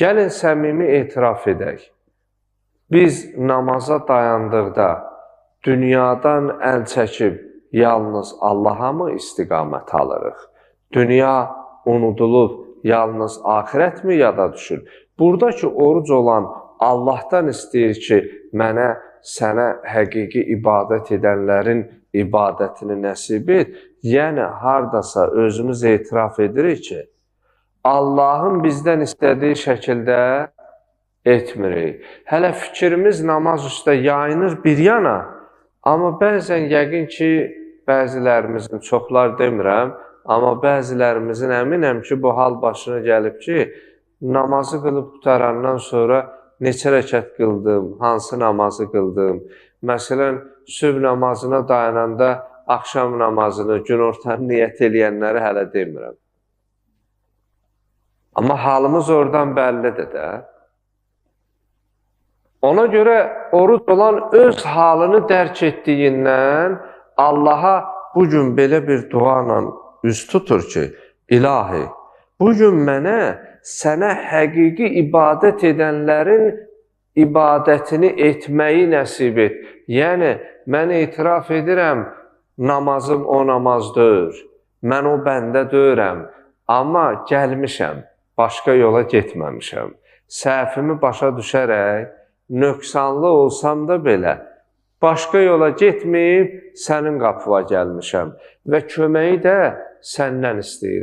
Gəlin səmimi etiraf edək. Biz namaza dayandıqda dünyadan əl çəkib yalnız Allaha mı istiqamət alırıq? Dünya unudulub yalnız axirət mi yada düşür? Buradakı oruc olan Allahdan istəyir ki, mənə, sənə həqiqi ibadət edənlərin ibadətini nəsib et. Yəni, haradasa özümüz etiraf edirik ki, Allahın bizdən istədiyi şəkildə etmirik. Hələ fikrimiz namaz üstə yayınır bir yana, amma bəzən yəqin ki, bəzilərimizin, çoxlar demirəm, amma bəzilərimizin əminəm ki, bu hal başına gəlib ki, namazı qılıb qutarandan sonra neçə rəkət qıldım, hansı namazı qıldım. Məsələn, sübh namazına dayananda axşam namazını, günortanı niyyət eləyənləri hələ demirəm. Amma halımız oradan bəllidir də. Ona görə oruc olan öz halını dərk etdiyindən Allaha bugün belə bir duayla üz tutur ki, İlahi, bugün mənə, sənə həqiqi ibadət edənlərin ibadətini etməyi nəsib et. Yəni, mən etiraf edirəm, namazım o namaz deyil, mən o bəndə deyirəm, amma gəlmişəm, başqa yola getməmişəm. Səhvimi başa düşərək, nöqsanlı olsam da belə, başqa yola getməyib, sənin qapıva gəlmişəm və köməyi də səndən istəyirəm.